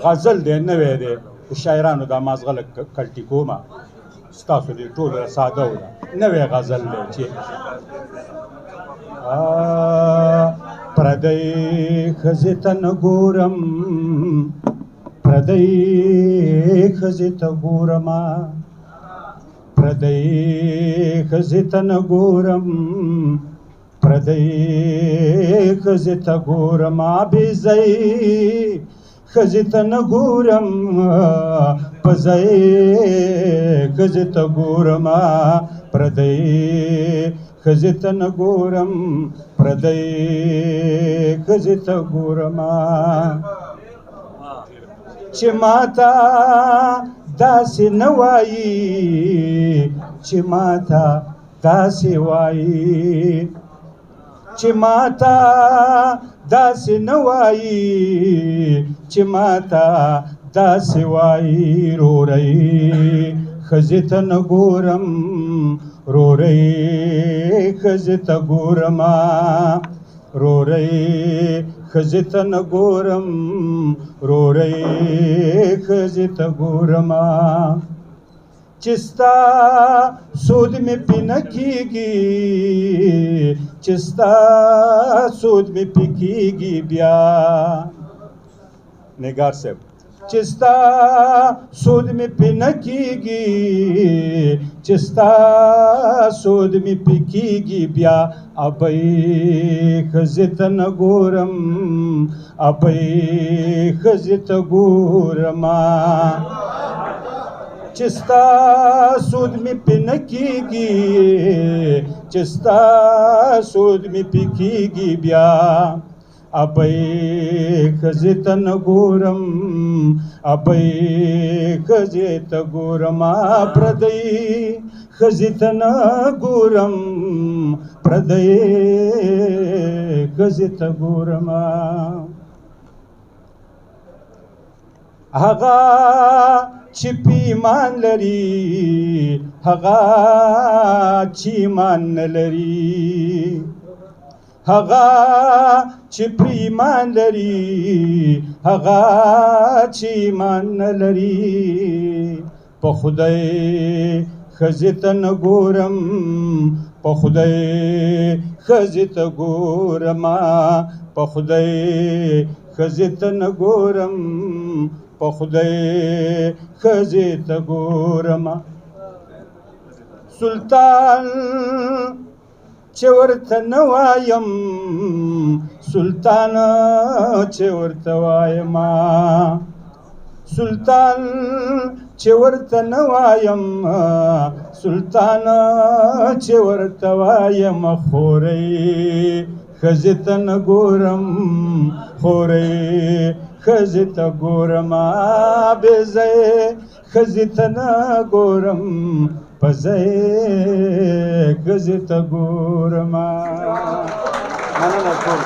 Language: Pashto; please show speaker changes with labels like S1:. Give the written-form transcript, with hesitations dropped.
S1: غزل دی نوی دی د شاعرانو دا مازغله کلټي کومه ستاسو دې ټولو ساده وه نوی غزل دی چې پردی ښځې ته نه ګورم پردی ښځې ته ګورمه پردی ښځې ته نه ګورم پردی ښځې ته ګورمه بې ځای ښځې ته نه ګورم په ځای ښځې ته ګورمه پردی ښځې ته نه ګورم پردی ښځې ته ګورمه چې ماته داسې نه وایي چې ماته داسې وایي چې ماته داسې نه وایي چې ماته داسې وایي رورۍ ښځې ته نه ګورم رورۍ ښځې ته ګورمه رورۍ ښځې ته نه ګورم رورۍ ښځې ته ګورمه چې ستا سود مې پې نه کېږي چې ستا سود مې پې کېږي بیا نګار صاحب چې ستا سود مې پې نه کېږي چې ستا سود مې پې کېږي بیا ابۍ ښځې ته نه ګورم ابۍ ښځې ته ګورمه چې ستا سود مې پې نه کېږي چې ستا سود مې پې کېږي بیا ابۍ ښځې ته نه ګورم ابۍ ښځې ته ګورمه پردی ښځې ته نه ګورم پردی ښځې ته ګورمه هغه چې په ایمان لري هغه چې ایمان نه لري هغه چې په ایمان لري هغه چې ایمان نه لري په خدای ښځې ته نه ګورم په خدای ښځې ته ګورمه په خدای ښځې ته نه ګورم په خدای ښځې ته ګورمه سلطان چې ورته نه وایم سلطان چې ورته وایم سلطان چې ورته نه وایم سلطان چې ورته وایم خورۍ ښځې ته نه ګورم خورۍ ښځې ته ګورمه بې ځای ښځې ته نه ګورم په ځای ښځې ته ګورمه مننه ټول